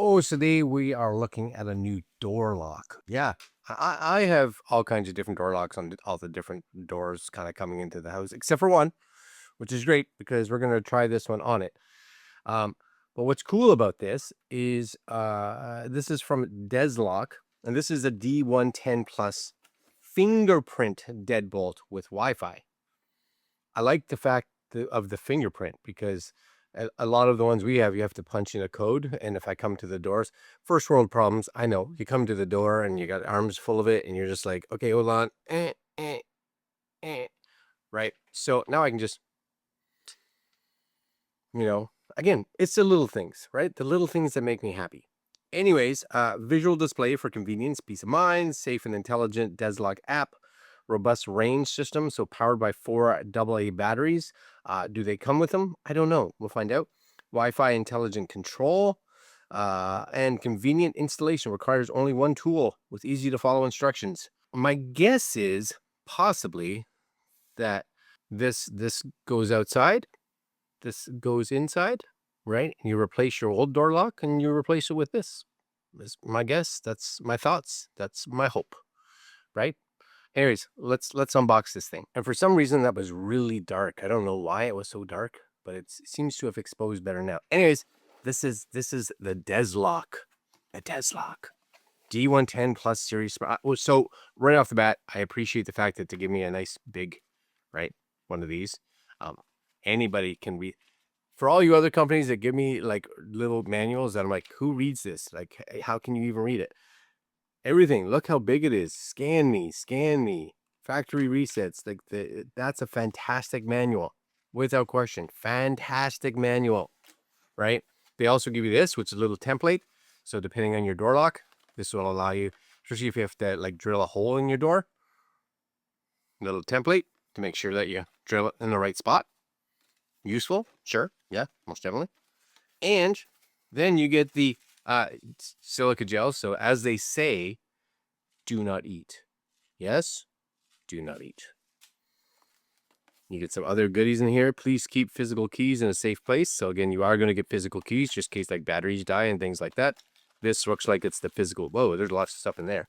So today we are looking at a new door lock. Yeah, I have all kinds of different door locks on all the different doors kind of coming into the house, except for one, which is great because we're going to try this one on it. Um, but what's cool about this is this is from DESLOC, and this is a D110 plus fingerprint deadbolt with Wi-Fi. I like the fact of the fingerprint because a lot of the ones we have, you have to punch in a code. And if I come to the doors, first world problems, I know. You come to the door and you got arms full of it, and you're just like, okay, hold on, right? So now I can just, again, it's the little things, right? The little things that make me happy. Anyways, visual display for convenience, peace of mind, safe and intelligent DESLOC app, robust range system, so powered by 4 AA batteries. Do they come with them? I don't know. We'll find out. Wi-Fi intelligent control and convenient installation, requires only one tool with easy to follow instructions. My guess is possibly that this goes outside, this goes inside, right? You replace your old door lock and you replace it with this. That's my guess. That's my thoughts. That's my hope, right? Anyways, let's unbox this thing. And for some reason that was really dark. I don't know why it was so dark, but it seems to have exposed better now. Anyways, this is the DESLOC. The DESLOC D110 Plus series. So right off the bat, I appreciate the fact that they give me a nice big, right, one of these. Anybody can read. For all you other companies that give me like little manuals that I'm like, who reads this? Like, how can you even read it? Everything. Look how big it is. Scan me. Factory resets. Like that's a fantastic manual, without question. Fantastic manual, right? They also give you this, which is a little template. So depending on your door lock, this will allow you, especially if you have to like drill a hole in your door, little template to make sure that you drill it in the right spot. Useful, sure, yeah, most definitely. And then you get the silica gel. So as they say, do not eat. Yes, do not eat. You get some other goodies in here. Please keep physical keys in a safe place. So again, you are going to get physical keys just in case like batteries die and things like that. This looks like it's the physical. Whoa, there's lots of stuff in there.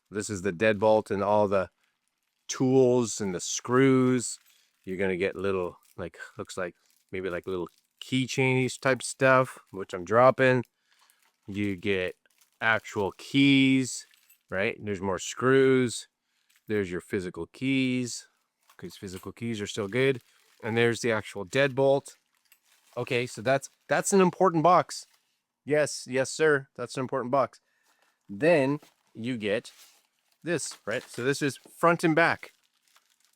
This is the deadbolt and all the tools and the screws. You're going to get little, like, looks like maybe like little keychainies type stuff, which I'm dropping. You get actual keys, right? There's more screws. There's your physical keys, because physical keys are still good. And there's the actual deadbolt. Okay, so that's an important box. Yes, sir. That's an important box. Then you get this, right? So this is front and back.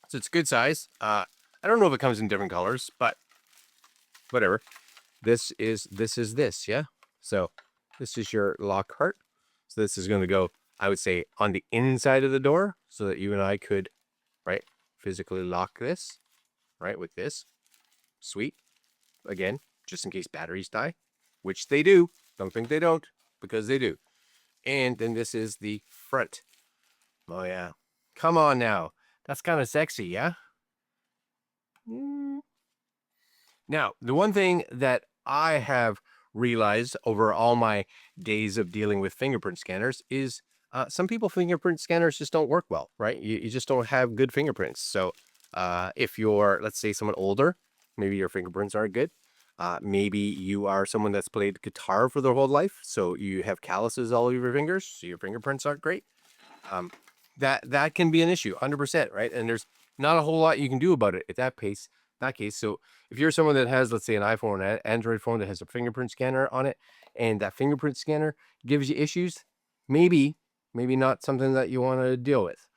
So it's good size. I don't know if it comes in different colors, but whatever. This is this, yeah? So this is your Lockhart. So this is going to go, I would say, on the inside of the door so that you and I could, right, physically lock this, right, with this. Sweet. Again, just in case batteries die, which they do. Don't think they don't, because they do. And then this is the front. Oh, yeah. Come on now. That's kind of sexy, yeah? Now, the one thing that I have realized over all my days of dealing with fingerprint scanners is some people fingerprint scanners just don't work well, right? You just don't have good fingerprints. So if you're, let's say, someone older, maybe your fingerprints aren't good. Maybe you are someone that's played guitar for their whole life, so you have calluses all over your fingers, so your fingerprints aren't great. That can be an issue, 100%, right? And there's not a whole lot you can do about it at that case. So if you're someone that has, let's say, an iPhone, an Android phone that has a fingerprint scanner on it, and that fingerprint scanner gives you issues, maybe not something that you want to deal with,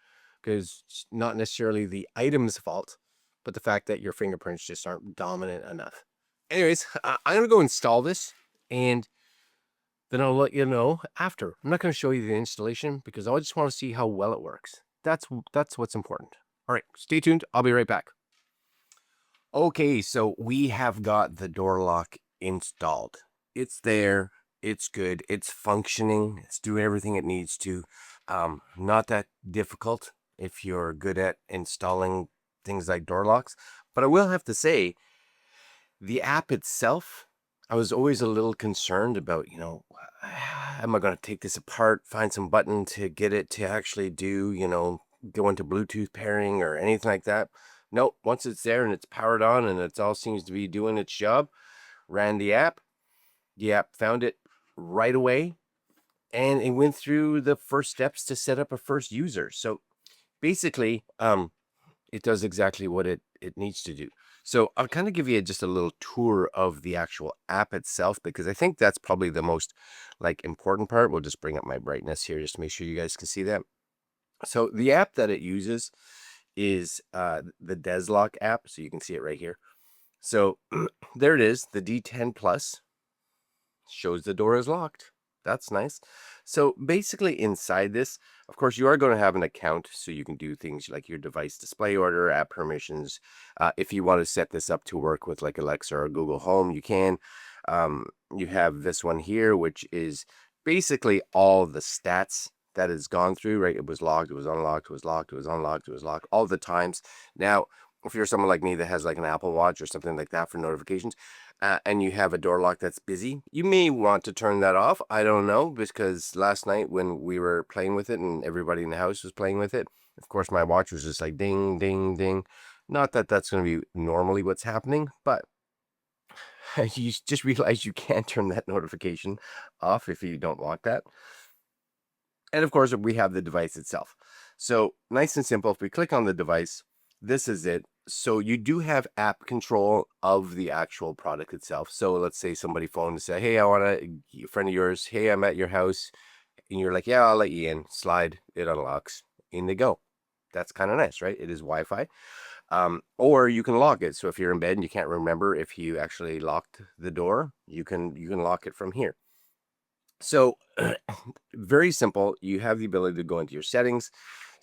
because it's not necessarily the item's fault, but the fact that your fingerprints just aren't dominant enough. Anyways, I'm going to go install this, and then I'll let you know after. I'm not going to show you the installation because I just want to see how well it works. That's what's important. All right, stay tuned. I'll be right back. Okay, so we have got the door lock installed. It's there. It's good. It's functioning. It's doing everything it needs to. Not that difficult if you're good at installing things like door locks. But I will have to say, the app itself, I was always a little concerned about, am I going to take this apart, find some button to get it to actually do, go into Bluetooth pairing or anything like that. Nope. Once it's there and it's powered on and it all seems to be doing its job, ran the app. The app found it right away and it went through the first steps to set up a first user. So basically, it does exactly what it needs to do. So I'll kind of give you just a little tour of the actual app itself, because I think that's probably the most important part. We'll just bring up my brightness here just to make sure you guys can see that. So the app that it uses is the DESLOC app. So you can see it right here. So there it is. The D10 Plus shows the door is locked. That's nice. So basically inside this, of course, you are going to have an account so you can do things like your device display order, app permissions. If you want to set this up to work with like Alexa or Google Home, you can. You have this one here, which is basically all the stats that has gone through, right? It was locked, it was unlocked, it was locked, it was unlocked, it was locked, all the times. Now, if you're someone like me that has like an Apple Watch or something like that for notifications, and you have a door lock that's busy, you may want to turn that off. I don't know, because last night when we were playing with it and everybody in the house was playing with it, of course, my watch was just like ding, ding, ding. Not that that's going to be normally what's happening, but you just realize you can't turn that notification off if you don't want that. And of course, we have the device itself. So nice and simple. If we click on the device, this is it. So you do have app control of the actual product itself. So let's say somebody phoned and say, hey, I want a friend of yours. Hey, I'm at your house. And you're like, yeah, I'll let you in. Slide, it unlocks. In they go. That's kind of nice, right? It is Wi-Fi. Or you can lock it. So if you're in bed and you can't remember if you actually locked the door, you can lock it from here. So very simple. You have the ability to go into your settings.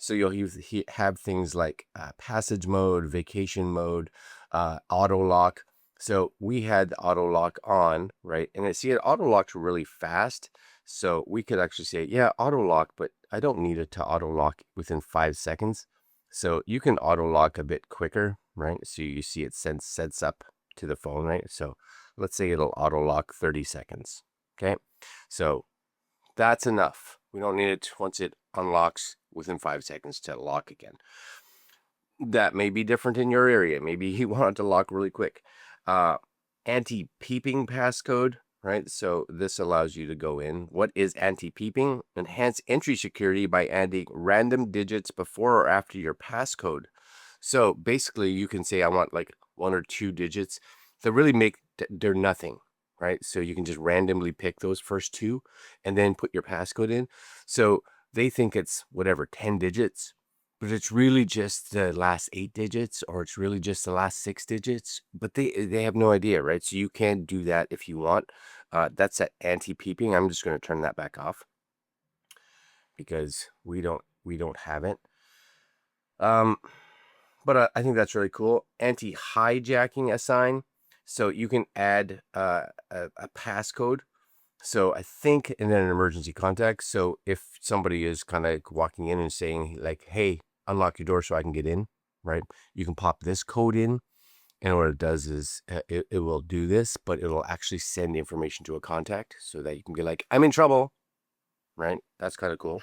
So you'll have things like passage mode, vacation mode, auto lock. So we had auto lock on, right? And it auto locked really fast. So we could actually say, yeah, auto lock, but I don't need it to auto lock within 5 seconds. So you can auto lock a bit quicker, right? So you see it sets up to the phone, right? So let's say it'll auto lock 30 seconds. Okay. So that's enough. We don't need it once it unlocks within 5 seconds to lock again. That may be different in your area. Maybe you want it to lock really quick. Anti-peeping passcode, right? So this allows you to go in. What is anti-peeping? Enhance entry security by adding random digits before or after your passcode. So basically you can say I want like 1 or 2 digits that really they're nothing, right? So you can just randomly pick those first 2 and then put your passcode in. So they think it's whatever, 10 digits, but it's really just the last 8 digits, or it's really just the last 6 digits, but they have no idea, right? So you can do that if you want. That's that anti-peeping. I'm just going to turn that back off because we don't have it. But I think that's really cool. Anti-hijacking assign. So you can add a passcode. So I think, and then an emergency contact. So if somebody is kind of walking in and saying like, hey, unlock your door so I can get in, right? You can pop this code in. And what it does is it will do this, but it'll actually send information to a contact so that you can be like, I'm in trouble, right? That's kind of cool.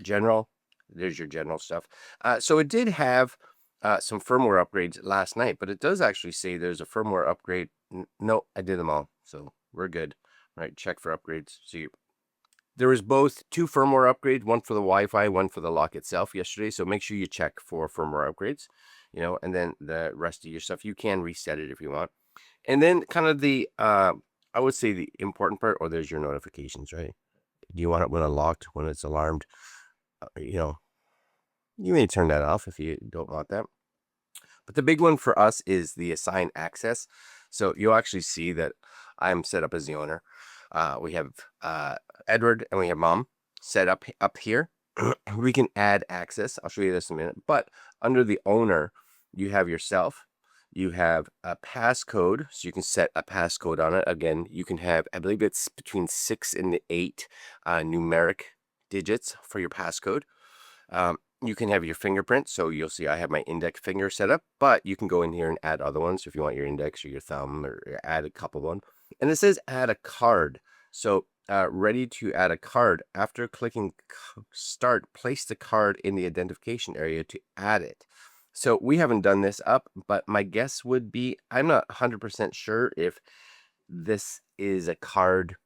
General, there's your general stuff. So it did have some firmware upgrades last night, but it does actually say there's a firmware upgrade. No, I did them all, so we're good. Right, check for upgrades. So there was both 2 firmware upgrades, one for the Wi-Fi, one for the lock itself yesterday. So make sure you check for firmware upgrades, and then the rest of your stuff, you can reset it if you want. And then kind of the, I would say the important part, or there's your notifications, right? Do you want it when unlocked, when it's alarmed? You may turn that off if you don't want that. But the big one for us is the assign access. So you'll actually see that I'm set up as the owner. We have Edward and we have Mom set up here. We can add access. I'll show you this in a minute. But under the owner, you have yourself. You have a passcode, so you can set a passcode on it. Again, you can have, I believe it's between 6 and 8 numeric digits for your passcode. You can have your fingerprint. So you'll see I have my index finger set up, but you can go in here and add other ones if you want your index or your thumb, or add a couple of them. And it says add a card. So ready to add a card. After clicking start, place the card in the identification area to add it. So we haven't done this up, but my guess would be, I'm not 100% sure if this is a card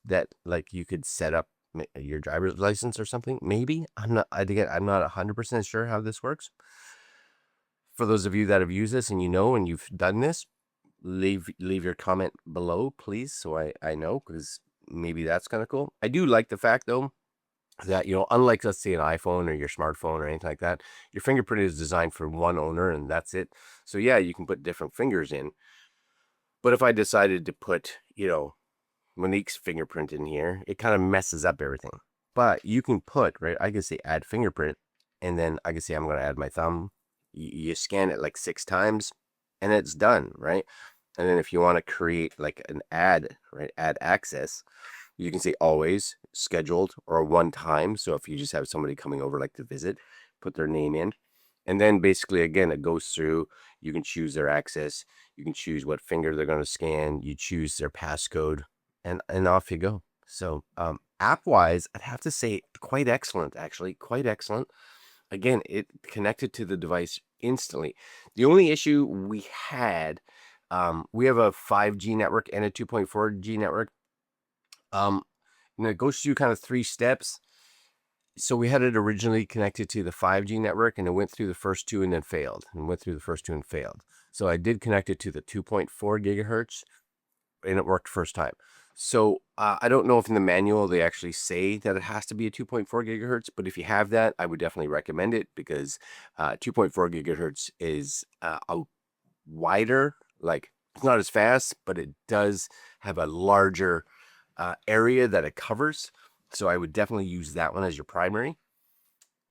that like you could set up your driver's license or something. Maybe. I'm not 100% sure how this works. For those of you that have used this and and you've done this, leave your comment below, please, so I know, because maybe that's kind of cool. I do like the fact though that, unlike, let's say, an iPhone or your smartphone or anything like that, your fingerprint is designed for one owner and that's it. So yeah, you can put different fingers in. But if I decided to put, Monique's fingerprint in here, it kind of messes up everything. But you can put, right, I can say add fingerprint, and then I can say I'm going to add my thumb. You scan it like 6 times and it's done, right? And then if you want to create like an ad, right, add access, you can say always, scheduled, or one time. So if you just have somebody coming over like to visit, put their name in. And then basically, again, it goes through, you can choose their access, you can choose what finger they're going to scan, you choose their passcode, and off you go. So app-wise, I'd have to say quite excellent, actually, quite excellent. Again, it connected to the device instantly. The only issue we had, we have a 5G network and a 2.4G network. And it goes through kind of 3 steps. So we had it originally connected to the 5G network, and it went through the first 2 and then failed, and went through the first 2 and failed. So I did connect it to the 2.4 gigahertz, and it worked first time. So I don't know if in the manual they actually say that it has to be a 2.4 gigahertz, but if you have that, I would definitely recommend it, because 2.4 gigahertz is a wider, like, it's not as fast, but it does have a larger area that it covers. So I would definitely use that one as your primary.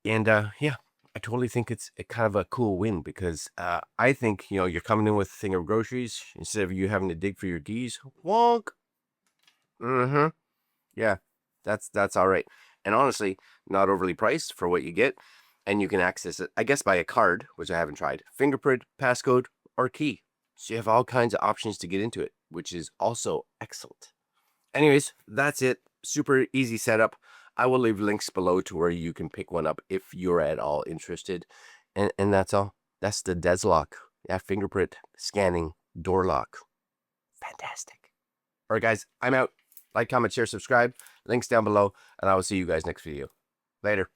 And yeah, I totally think it's kind of a cool win, because I think, you're coming in with a thing of groceries instead of you having to dig for your keys. Wonk. Mm-hmm. Yeah, that's all right. And honestly, not overly priced for what you get. And you can access it, I guess, by a card, which I haven't tried. Fingerprint, passcode, or key. So you have all kinds of options to get into it, which is also excellent. Anyways, that's it. Super easy setup. I will leave links below to where you can pick one up if you're at all interested. And that's all. That's the DESLOC. Yeah, fingerprint scanning door lock. Fantastic. All right, guys, I'm out. Like, comment, share, subscribe. Links down below. And I will see you guys next video. Later.